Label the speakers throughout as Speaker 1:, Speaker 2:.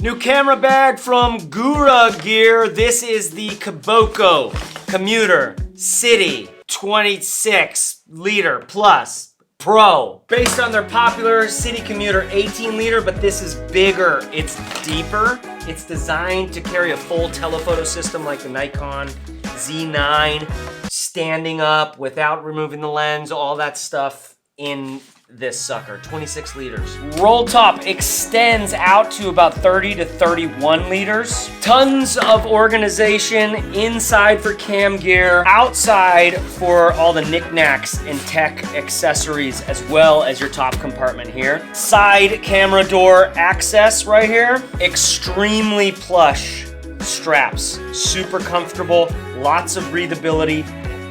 Speaker 1: New camera bag from Gura Gear. This is the Kiboko Commuter City 26 liter plus Pro. Based on their popular City Commuter 18 liter, but this is bigger. It's deeper. It's designed to carry a full telephoto system like the Nikon Z9, standing up without removing the lens, all that stuff in this sucker, 26 liters. Rolltop extends out to about 30 to 31 liters. Tons of organization inside for cam gear, outside for all the knickknacks and tech accessories, as well as your top compartment here. Side camera door access right here. Extremely plush straps, super comfortable, lots of breathability,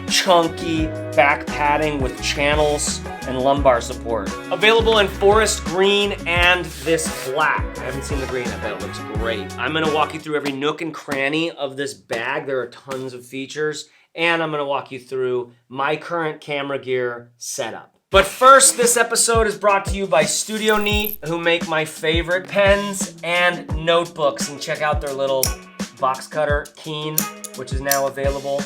Speaker 1: chunky back padding with channels and lumbar support. Available in forest green and this black. I haven't seen the green, I bet it looks great. I'm gonna walk you through every nook and cranny of this bag. There are tons of features, and I'm gonna walk you through my current camera gear setup. But first, this episode is brought to you by Studio Neat, who make my favorite pens and notebooks. And check out their little box cutter, Keen, which is now available.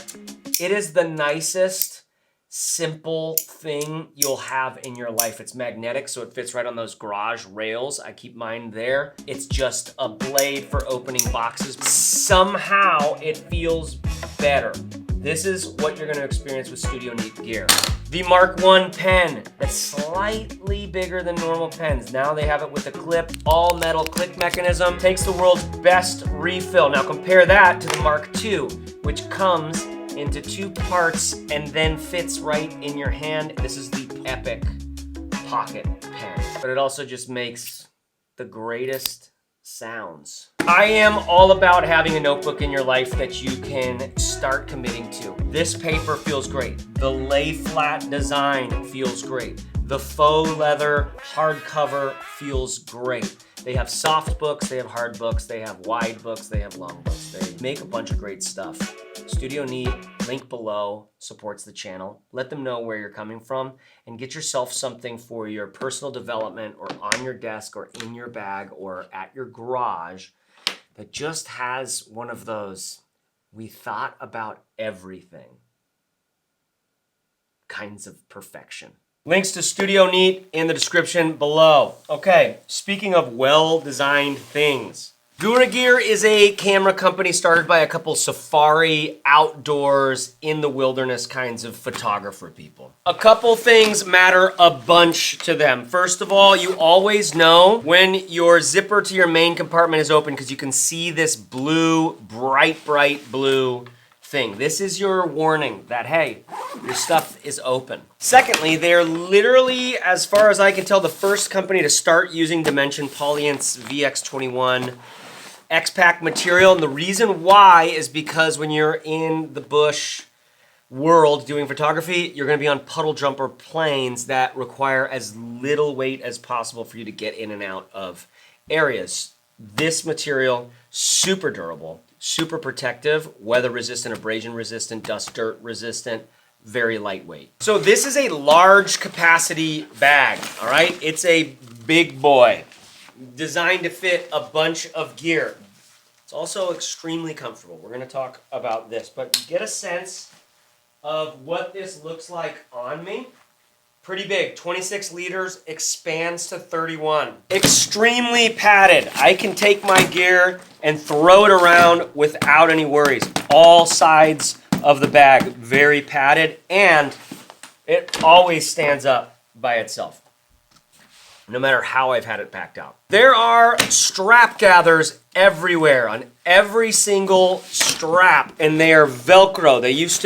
Speaker 1: It is the nicest, simple thing you'll have in your life. It's magnetic, so it fits right on those garage rails. I keep mine there. It's just a blade for opening boxes. Somehow it feels better. This is what you're gonna experience with Studio Neat gear. The Mark I pen, that's slightly bigger than normal pens. Now they have it with a clip, all metal click mechanism. Takes the world's best refill. Now compare that to the Mark II, which comes into two parts and then fits right in your hand. This is the epic pocket pen, but it also just makes the greatest sounds. I am all about having a notebook in your life that you can start committing to. This paper feels great. The lay flat design feels great. The faux leather hardcover feels great. They have soft books, they have hard books, they have wide books, they have long books. They make a bunch of great stuff. Studio Neat, link below, supports the channel. Let them know where you're coming from and get yourself something for your personal development or on your desk or in your bag or at your garage that just has one of those we thought about everything kinds of perfection. Links to Studio Neat in the description below. Okay, speaking of well-designed things, Gura Gear is a camera company started by a couple safari, outdoors, in the wilderness kinds of photographer people. A couple things matter a bunch to them. First of all, you always know when your zipper to your main compartment is open because you can see this blue, bright blue thing. This is your warning that, hey, your stuff is open. Secondly, they're literally, as far as I can tell, the first company to start using Dimension Polyant's VX21 X-Pack material. And the reason why is because when you're in the bush world doing photography, you're gonna be on puddle jumper planes that require as little weight as possible for you to get in and out of areas. This material, super durable, super protective, weather resistant, abrasion resistant, dust dirt resistant, very lightweight. So this is a large capacity bag, all right? It's a big boy, designed to fit a bunch of gear. It's also extremely comfortable. We're gonna talk about this, but get a sense of what this looks like on me. Pretty big, 26 liters, expands to 31. Extremely padded. I can take my gear and throw it around without any worries. All sides of the bag, very padded, and it always stands up by itself, no matter how I've had it packed out. There are strap gathers everywhere on every single strap, and they are Velcro. They used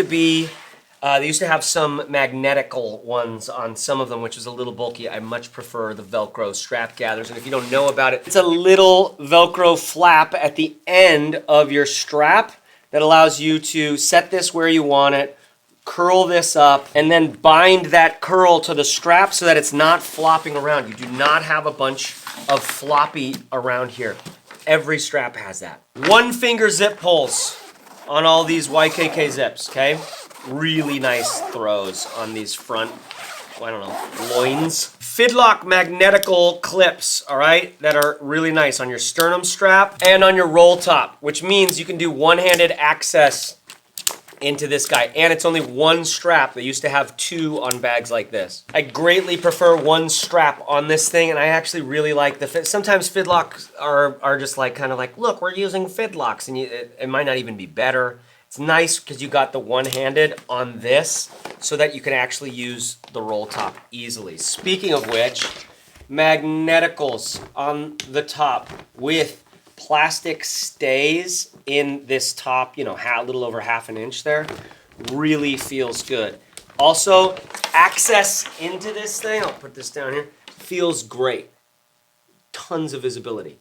Speaker 1: to have some magnetical ones on some of them, which is a little bulky. I much prefer the Velcro strap gathers. And if you don't know about it, it's a little Velcro flap at the end of your strap that allows you to set this where you want it, curl this up, and then bind that curl to the strap so that it's not flopping around. You do not have a bunch of floppy around here. Every strap has that. One finger zip pulls on all these YKK zips, okay? Really nice throws on these front, I don't know, loins. Fidlock magnetical clips, all right, that are really nice on your sternum strap and on your roll top, which means you can do one-handed access into this guy. And it's only one strap. They used to have two on bags like this. I greatly prefer one strap on this thing, and I actually really like the fit. Sometimes Fidlocks are just like, kind of like, look, we're using Fidlocks, and it might not even be better. It's nice because you got the one-handed on this so that you can actually use the roll top easily. Speaking of which, magneticals on the top with plastic stays in this top, you know, a little over half an inch there, really feels good. Also, access into this thing, I'll put this down here, feels great. Tons of visibility.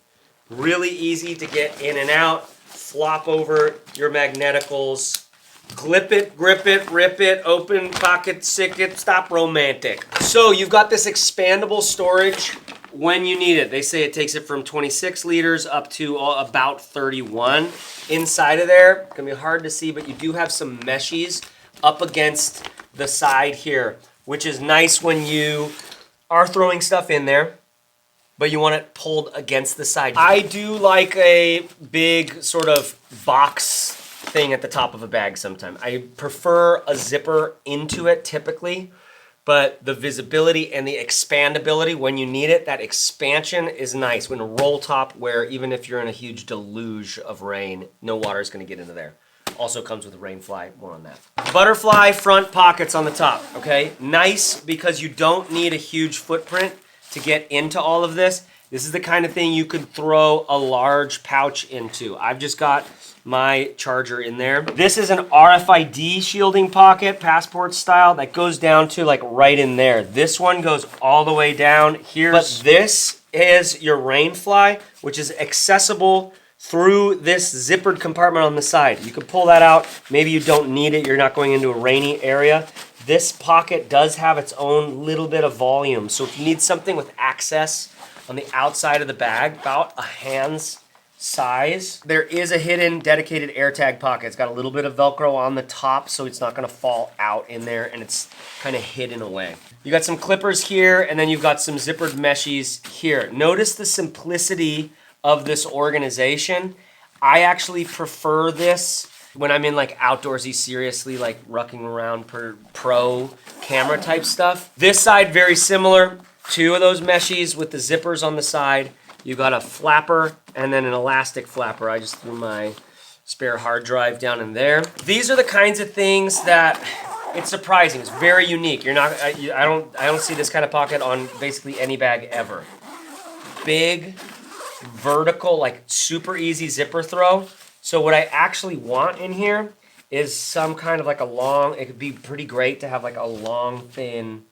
Speaker 1: Really easy to get in and out. Flop over your magneticals. Clip it, grip it, rip it, open, pocket, sick it, stop romantic. So you've got this expandable storage when you need it. They say it takes it from 26 liters up to about 31. Inside of there, it's gonna be hard to see, but you do have some meshes up against the side here, which is nice when you are throwing stuff in there, but you want it pulled against the side. I do like a big sort of box thing at the top of a bag sometimes. I prefer a zipper into it typically, but the visibility and the expandability when you need it, that expansion is nice. When a roll top, where even if you're in a huge deluge of rain, no water is going to get into there. Also comes with a rain fly, more on that. Butterfly front pockets on the top, okay? Nice because you don't need a huge footprint to get into all of this. This is the kind of thing you could throw a large pouch into. I've just got my charger in there. This is an RFID shielding pocket, passport style, that goes down to like right in there. This one goes all the way down here. But this is your rain fly, which is accessible through this zippered compartment on the side. You can pull that out. Maybe you don't need it. You're not going into a rainy area. This pocket does have its own little bit of volume. So if you need something with access on the outside of the bag, about a hand's size, there is a hidden dedicated AirTag pocket. It's got a little bit of Velcro on the top so it's not gonna fall out in there, and it's kind of hidden away. You got some clippers here, and then you've got some zippered meshes here. Notice the simplicity of this organization. I actually prefer this when I'm in like outdoorsy, seriously, like rucking around pro camera type stuff. This side, very similar. Two of those meshes with the zippers on the side. You got a flapper and then an elastic flapper. I just threw my spare hard drive down in there. These are the kinds of things that it's surprising. It's very unique. You're not. I don't see this kind of pocket on basically any bag ever. Big, vertical, like super easy zipper throw. So what I actually want in here is some kind of like a long. It could be pretty great to have like a long, thin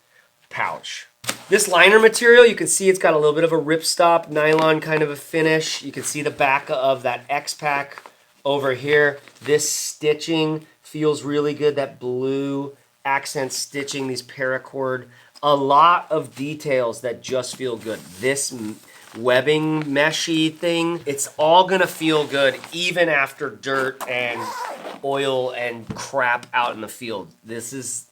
Speaker 1: pouch. This liner material, you can see it's got a little bit of a ripstop nylon kind of a finish. You can see the back of that X-Pack over here. This stitching feels really good. That blue accent stitching, these paracord. A lot of details that just feel good. This webbing meshy thing, it's all gonna feel good even after dirt and oil and crap out in the field. This is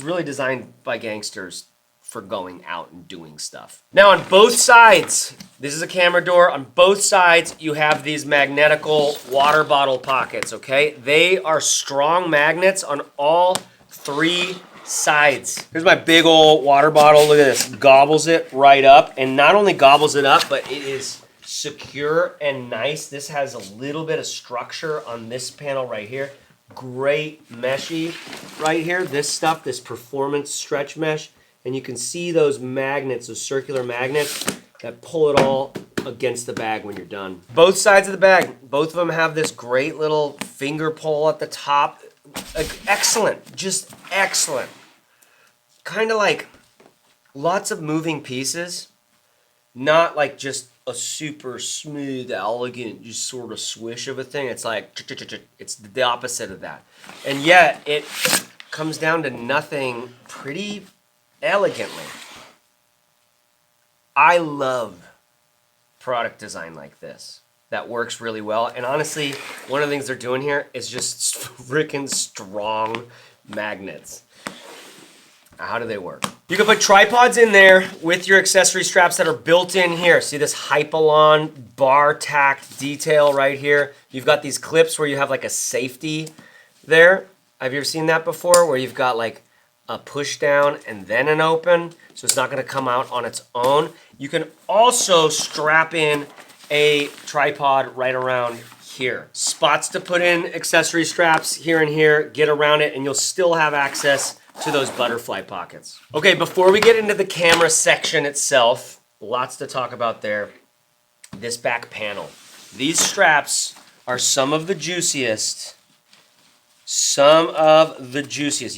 Speaker 1: really designed by gangsters for going out and doing stuff. Now on both sides, this is a camera door. On both sides, you have these magnetical water bottle pockets, okay? They are strong magnets on all three sides. Here's my big old water bottle. Look at this. Gobbles it right up. And not only gobbles it up, but it is secure and nice. This has a little bit of structure on this panel right here. Great meshy right here. This stuff, this performance stretch mesh, and you can see those magnets, those circular magnets that pull it all against the bag when you're done. Both sides of the bag, both of them have this great little finger pull at the top. Excellent, just excellent. Kind of like lots of moving pieces, not like just a super smooth, elegant, just sort of swish of a thing. It's like, it's the opposite of that. And yet, it comes down to nothing pretty elegantly. I love product design like this. That works really well. And honestly, one of the things they're doing here is just freaking strong magnets. How do they work? You can put tripods in there with your accessory straps that are built in here. See this Hypalon bar tacked detail right here? You've got these clips where you have like a safety there. Have you ever seen that before? Where you've got like a push down and then an open, so it's not gonna come out on its own. You can also strap in a tripod right around here. Spots to put in accessory straps here and here, get around it, and you'll still have access to those butterfly pockets. Okay, before we get into the camera section itself, lots to talk about there. This back panel. These straps are some of the juiciest.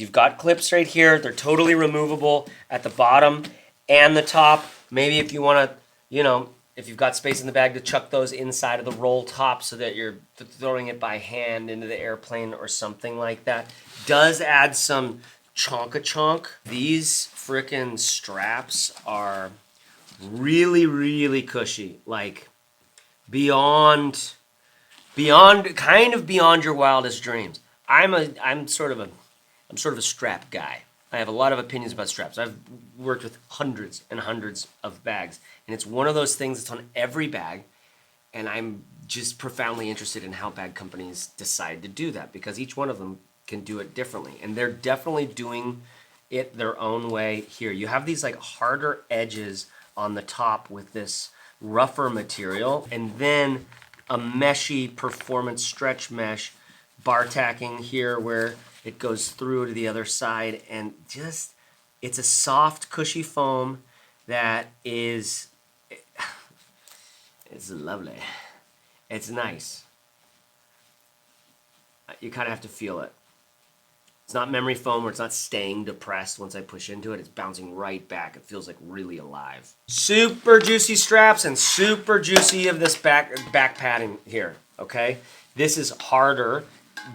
Speaker 1: You've got clips right here. They're totally removable at the bottom and the top. Maybe if you want to, if you've got space in the bag to chuck those inside of the roll top so that you're throwing it by hand into the airplane or something like that. Does add some chonk. These frickin' straps are really, really cushy. Like beyond your wildest dreams. I'm sort of a strap guy. I have a lot of opinions about straps. I've worked with hundreds and hundreds of bags, and it's one of those things that's on every bag, and I'm just profoundly interested in how bag companies decide to do that, because each one of them can do it differently, and they're definitely doing it their own way here. You have these like harder edges on the top with this rougher material, and then a meshy performance stretch mesh bar tacking here where it goes through to the other side, and just it's a soft cushy foam that is it's lovely. It's nice. You kind of have to feel it. It's not memory foam where it's not staying depressed once I push into it. It's bouncing right back. It feels like really alive. Super juicy straps and super juicy of this back padding here, okay? This is harder,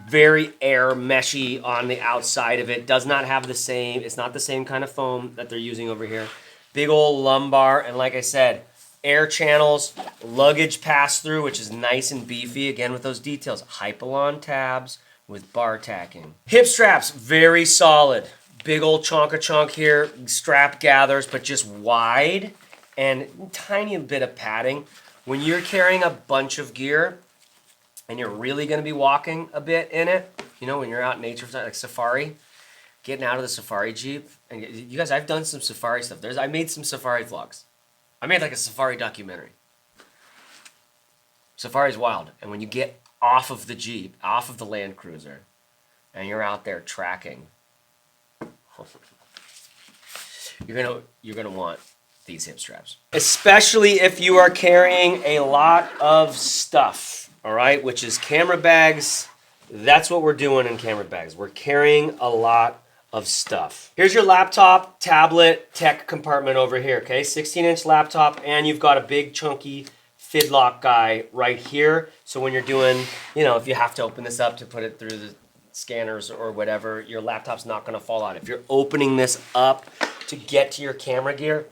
Speaker 1: very air meshy on the outside of it. Does not have the same, it's not the same kind of foam that they're using over here. Big old lumbar, and like I said, air channels, luggage pass-through, which is nice and beefy, again with those details. Hypalon tabs with bar tacking. Hip straps, very solid. Big old chonk here. Strap gathers, but just wide and tiny bit of padding. When you're carrying a bunch of gear and you're really gonna be walking a bit in it, when you're out in nature, like safari, getting out of the safari Jeep. And you guys, I've done some safari stuff. I made some safari vlogs. I made like a safari documentary. Safari's wild. And when you get off of the Jeep, off of the Land Cruiser, and you're out there tracking, you're gonna want these hip straps. Especially if you are carrying a lot of stuff, all right, which is camera bags. That's what we're doing in camera bags. We're carrying a lot of stuff. Here's your laptop, tablet, tech compartment over here, okay? 16-inch laptop, and you've got a big chunky fidlock guy right here. So when you're doing, if you have to open this up to put it through the scanners or whatever, your laptop's not gonna fall out. If you're opening this up to get to your camera gear,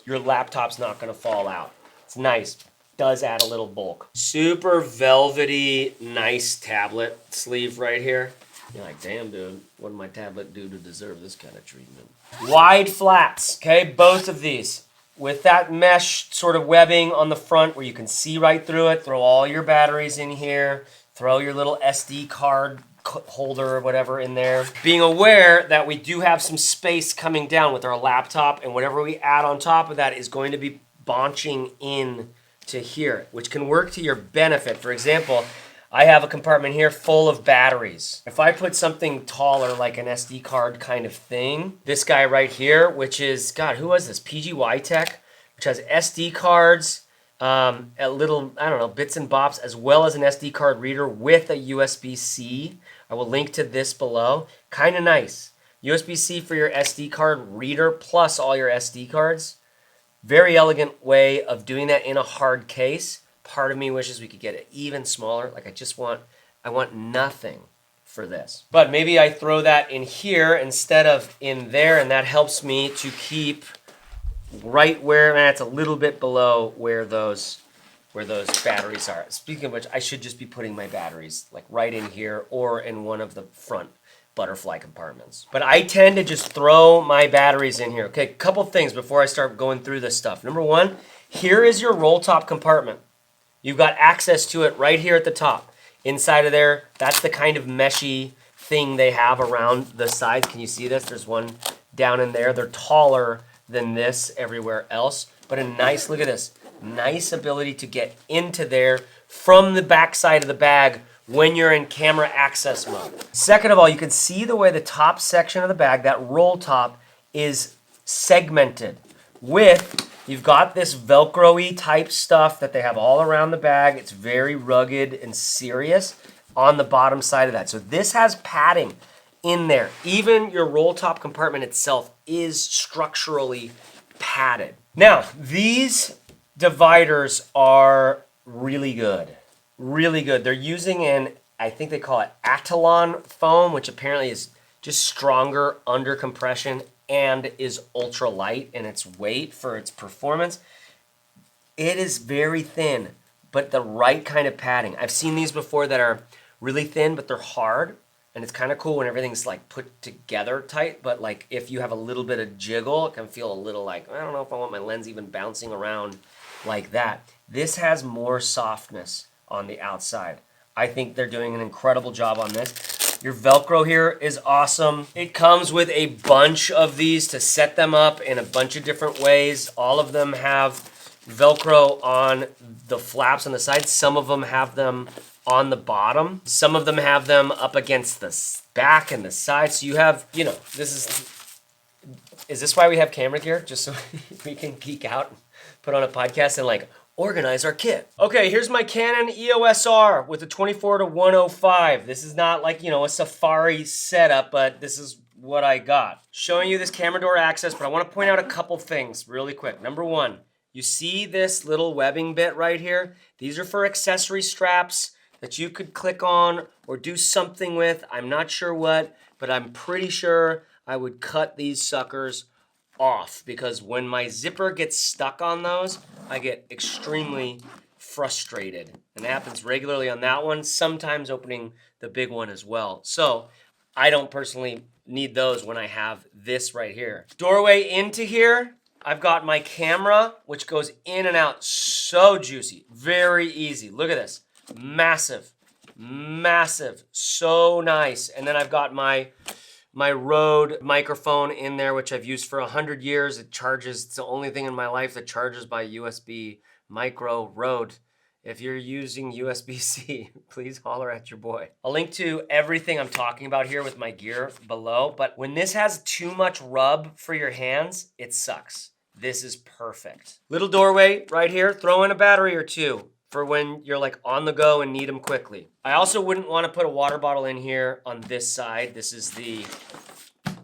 Speaker 1: your laptop's not gonna fall out. It's nice, does add a little bulk. Super velvety, nice tablet sleeve right here. You're like, damn dude, what did my tablet do to deserve this kind of treatment? Wide flats, okay, both of these. With that mesh sort of webbing on the front where you can see right through it, throw all your batteries in here, throw your little SD card holder or whatever in there. Being aware that we do have some space coming down with our laptop, and whatever we add on top of that is going to be bonching in to here, which can work to your benefit. For example, I have a compartment here full of batteries. If I put something taller like an SD card kind of thing, this guy right here, which is, God, who was this? PGY Tech, which has SD cards, a little, I don't know, bits and bops, as well as an SD card reader with a USB-C. I will link to this below. Kind of nice. USB-C for your SD card reader plus all your SD cards. Very elegant way of doing that in a hard case. Part of me wishes we could get it even smaller. Like I want nothing for this. But maybe I throw that in here instead of in there, and that helps me to keep right where, that's a little bit below where those batteries are. Speaking of which, I should just be putting my batteries like right in here or in one of the front butterfly compartments. But I tend to just throw my batteries in here. Okay, couple things before I start going through this stuff. Number one, here is your roll top compartment. You've got access to it right here at the top. Inside of there, that's the kind of meshy thing they have around the sides. Can you see this? There's one down in there. They're taller than this everywhere else, but a nice, look at this, nice ability to get into there from the back side of the bag when you're in camera access mode. Second of all, you can see the way the top section of the bag, that roll top, is segmented with, you've got this Velcro-y type stuff that they have all around the bag. It's very rugged and serious on the bottom side of that. So this has padding in there. Even your roll top compartment itself is structurally padded. Now, these dividers are really good. Really good. They're using I think they call it Athlon foam, which apparently is just stronger under compression and is ultra light in its weight for its performance. It is very thin, but the right kind of padding. I've seen these before that are really thin, but they're hard. And it's kind of cool when everything's like put together tight, but like if you have a little bit of jiggle, it can feel a little like, I don't know if I want my lens even bouncing around like that. This has more softness on the outside. I think they're doing an incredible job on this. Your Velcro here is awesome. It comes with a bunch of these to set them up in a bunch of different ways. All of them have Velcro on the flaps on the side. Some of them have them on the bottom. Some of them have them up against the back and the side. So you have, you know, is this why we have camera gear? Just so we can geek out and put on a podcast and like organize our kit. Okay, here's my Canon EOS R with a 24-105. This is not like, you know, a Safari setup, but this is what I got. Showing you this camera door access, but I want to point out a couple things really quick. Number one, you see this little webbing bit right here? These are for accessory straps that you could click on or do something with. I'm not sure what, but I'm pretty sure I would cut these suckers off because when my zipper gets stuck on those, I get extremely frustrated. And it happens regularly on that one, sometimes opening the big one as well. So I don't personally need those when I have this right here. Doorway into here, I've got my camera, which goes in and out so juicy, very easy. Look at this. Massive, massive, so nice. And then I've got my Rode microphone in there, which I've used for 100 years. It charges, it's the only thing in my life that charges by USB micro Rode. If you're using USB-C, please holler at your boy. I'll link to everything I'm talking about here with my gear below, but when this has too much rub for your hands, it sucks. This is perfect. Little doorway right here, throw in a battery or two for when you're like on the go and need them quickly. I also wouldn't want to put a water bottle in here on this side. This is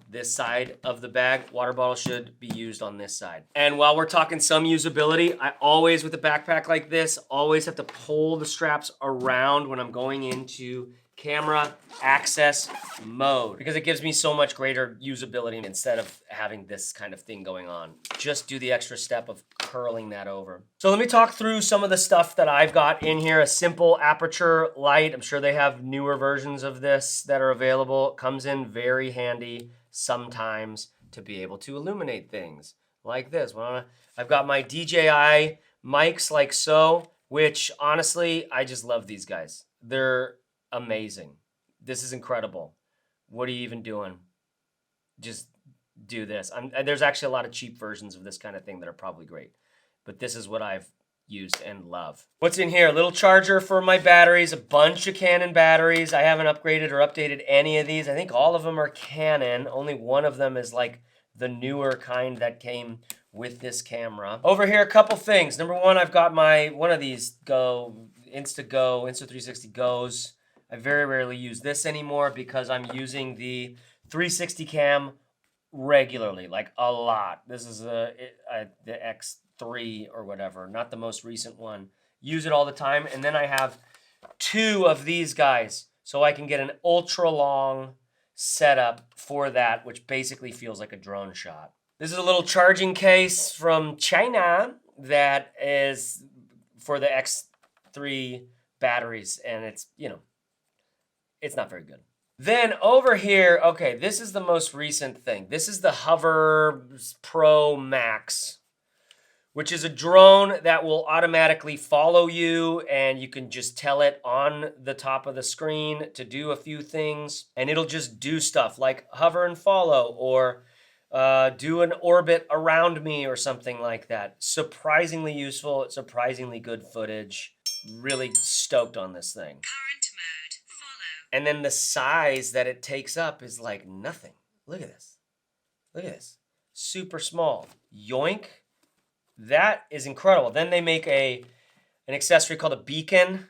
Speaker 1: this side of the bag. Water bottle should be used on this side. And while we're talking some usability, I always, with a backpack like this, always have to pull the straps around when I'm going into camera access mode because it gives me so much greater usability instead of having this kind of thing going on. Just do the extra step of curling that over. So let me talk through some of the stuff that I've got in here. A simple aperture light. I'm sure they have newer versions of this that are available. It comes in very handy sometimes to be able to illuminate things like this. Well, I've got my DJI mics like so, which honestly, I just love these guys. They're amazing. This is incredible. What are you even doing? Just do this. There's actually a lot of cheap versions of this kind of thing that are probably great, but this is what I've used and love. What's in here? A little charger for my batteries, a bunch of Canon batteries. I haven't upgraded or updated any of these. I think all of them are Canon. Only one of them is like the newer kind that came with this camera. Over here, a couple things. Number one, I've got one of these Insta360 Go's. I very rarely use this anymore because I'm using the 360 cam regularly, like a lot. This is the X3 or whatever, not the most recent one. Use it all the time. And then I have two of these guys so I can get an ultra long setup for that, which basically feels like a drone shot. This is a little charging case from China that is for the X3 batteries, and it's, you know, it's not very good. Then over here, okay, this is the most recent thing. This is the Hover Pro Max, which is a drone that will automatically follow you, and you can just tell it on the top of the screen to do a few things, and it'll just do stuff like hover and follow, or do an orbit around me or something like that. Surprisingly useful, surprisingly good footage. Really stoked on this thing. Current mode, follow. And then the size that it takes up is like nothing. Look at this. Look at this. Super small. Yoink. That is incredible. Then they make an accessory called a beacon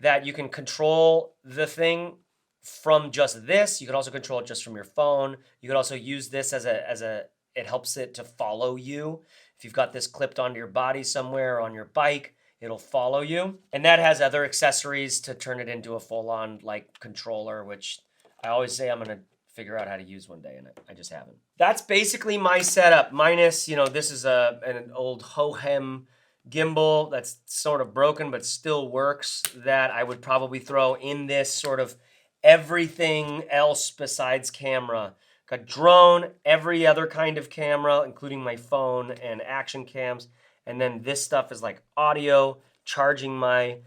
Speaker 1: that you can control the thing from just this. You can also control it just from your phone. You could also use this as it helps it to follow you. If you've got this clipped onto your body somewhere or on your bike, it'll follow you. And that has other accessories to turn it into a full-on like controller, which I always say I'm gonna figure out how to use one day, and I just haven't. That's basically my setup, minus, this is an old Hohem gimbal that's sort of broken but still works, that I would probably throw in this sort of everything else besides camera. Got drone, every other kind of camera, including my phone and action cams, and then this stuff is like audio, charging my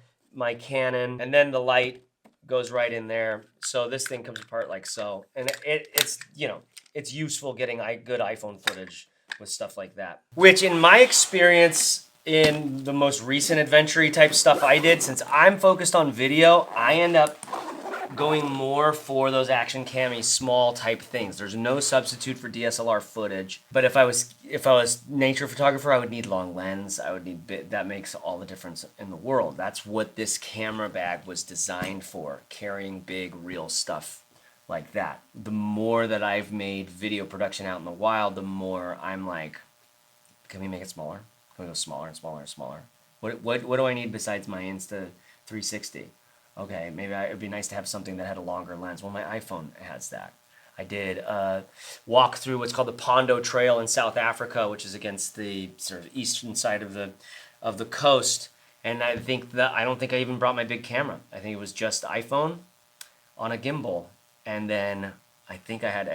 Speaker 1: Canon, and then the light goes right in there. So this thing comes apart like so. And it's it's useful getting good iPhone footage with stuff like that. Which in my experience, in the most recent adventure-y type stuff I did, since I'm focused on video, I end up going more for those action cammy small type things. There's no substitute for DSLR footage. But if I was nature photographer, I would need long lens. I would need that makes all the difference in the world. That's what this camera bag was designed for, carrying big real stuff like that. The more that I've made video production out in the wild, the more I'm like, can we make it smaller? Can we go smaller and smaller and smaller? What do I need besides my Insta360? Okay, maybe it'd be nice to have something that had a longer lens. Well, my iPhone has that. I did walk through what's called the Pondo Trail in South Africa, which is against the sort of eastern side of the coast. And I don't think I even brought my big camera. I think it was just iPhone on a gimbal, and then I think I had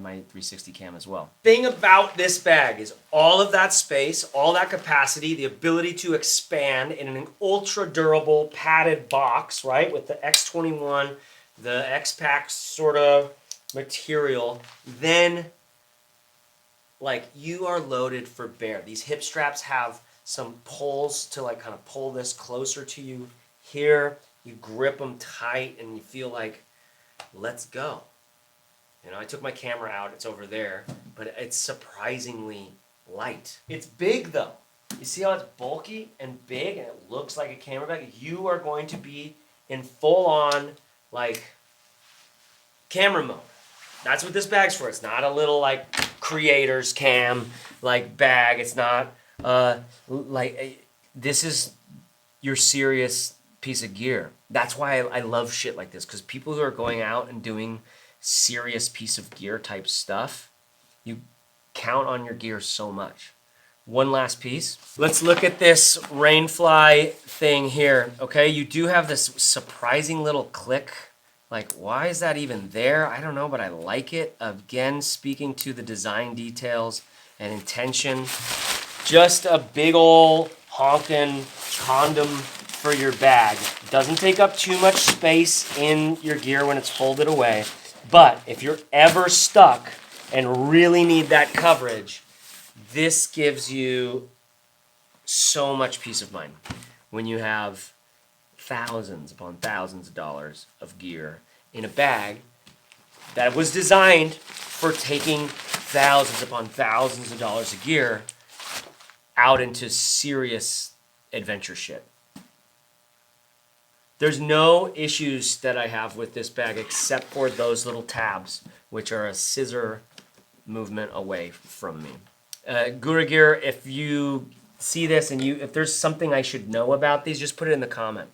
Speaker 1: my 360 cam as well. Thing about this bag is all of that space, all that capacity, the ability to expand in an ultra durable padded box, right? With the X21, the X-Pack sort of material. Then, like, you are loaded for bear. These hip straps have some pulls to like kind of pull this closer to you here. You grip them tight and you feel like, let's go. I took my camera out, it's over there, but it's surprisingly light. It's big though. You see how it's bulky and big and it looks like a camera bag? You are going to be in full on like camera mode. That's what this bag's for. It's not a little like creator's cam like bag. It's not this is your serious piece of gear. That's why I love shit like this, because people who are going out and doing serious piece of gear type stuff, you count on your gear so much. One last piece. Let's look at this Rainfly thing here. Okay, you do have this surprising little click. Like, why is that even there? I don't know, but I like it. Again, speaking to the design details and intention. Just a big ol' honkin' condom for your bag. Doesn't take up too much space in your gear when it's folded away. But if you're ever stuck and really need that coverage, this gives you so much peace of mind when you have thousands upon thousands of dollars of gear in a bag that was designed for taking thousands upon thousands of dollars of gear out into serious adventure shit. There's no issues that I have with this bag except for those little tabs, which are a scissor movement away from me. Gura Gear, if you see this and if there's something I should know about these, just put it in the comment.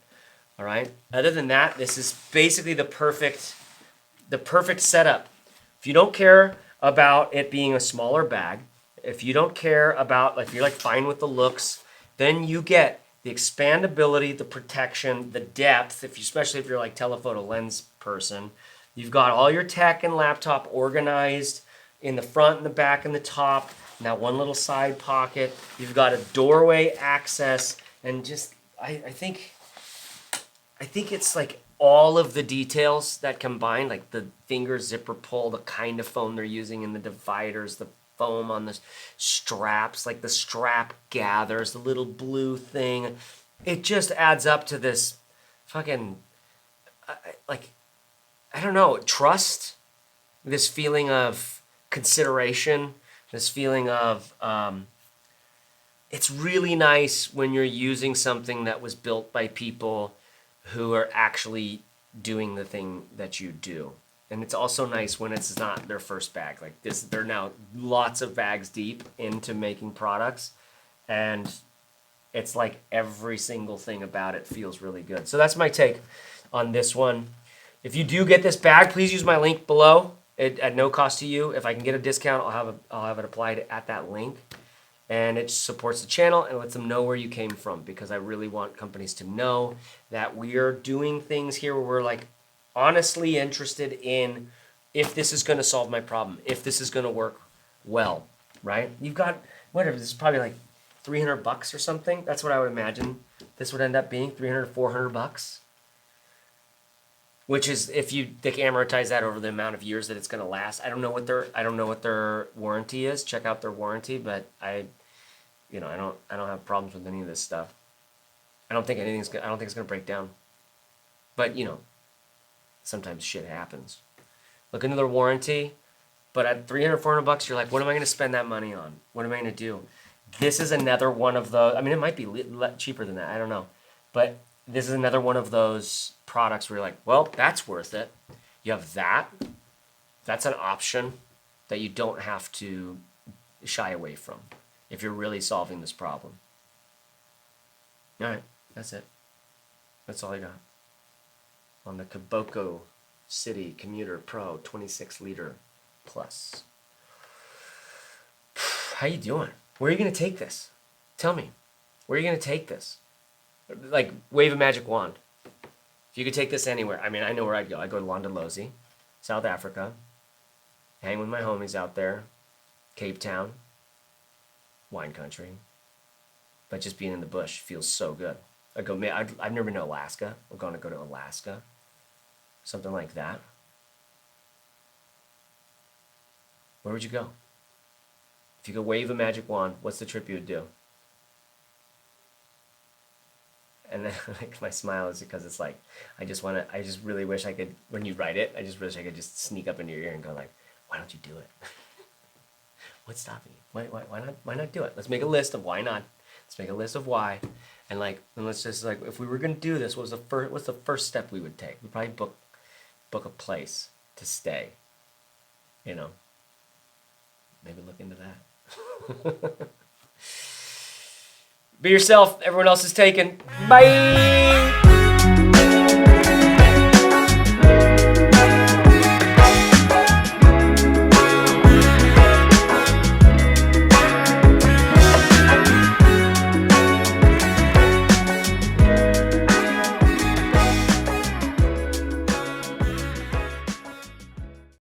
Speaker 1: All right. Other than that, this is basically the perfect setup. If you don't care about it being a smaller bag, if you don't care about, if you're like fine with the looks, then you get the expandability, the protection, the depth, especially if you're like telephoto lens person, You've got all your tech and laptop organized in the front and the back and the top. And that one little side pocket. You've got a doorway access, and just I think it's like all of the details that combine, like the finger zipper pull, the kind of foam they're using in the dividers, the foam on the straps, like the strap gathers, the little blue thing. It just adds up to this fucking, like, I don't know, trust, this feeling of consideration, this feeling of, it's really nice when you're using something that was built by people who are actually doing the thing that you do. And it's also nice when it's not their first bag. Like this, they're now lots of bags deep into making products, and it's like every single thing about it feels really good. So that's my take on this one. If you do get this bag, please use my link below. At no cost to you. If I can get a discount, I'll have it applied at that link. And it supports the channel and lets them know where you came from, because I really want companies to know that we are doing things here where we're like honestly interested in if this is going to solve my problem, if this is going to work well, right? You've got, whatever, this is probably like $300 or something. That's what I would imagine this would end up being, $300 or $400. Which is, if they can amortize that over the amount of years that it's going to last. I don't know what their warranty is. Check out their warranty, but I don't have problems with any of this stuff. I don't think it's going to break down. But sometimes shit happens. Look into their warranty, but at $300, $400, you're like, what am I going to spend that money on? What am I going to do? This is another one of those. I mean, it might be cheaper than that. I don't know, but this is another one of those products where you're like, well, that's worth it. You have that. That's an option that you don't have to shy away from if you're really solving this problem. All right, that's it. That's all I got on the Kiboko City Commuter Pro 26-liter plus. How you doing? Where are you going to take this? Tell me. Where are you going to take this? Like, wave a magic wand. If you could take this anywhere, I mean, I know where I'd go. I'd go to Londolozi, South Africa, hang with my homies out there, Cape Town, wine country. But just being in the bush feels so good. I've never been to Alaska. We're going to go to Alaska. Something like that. Where would you go? If you could wave a magic wand, what's the trip you would do? And then like my smile is because it's like, I just really wish I could, when you write it, I just wish I could just sneak up in your ear and go like, why don't you do it? What's stopping you? Why not do it? Let's make a list of why not. Let's make a list of why. And let's just like, if we were going to do this, what's the first step we would take? We'd probably book a place to stay. Maybe look into that. Be yourself. Everyone else is taken. Bye.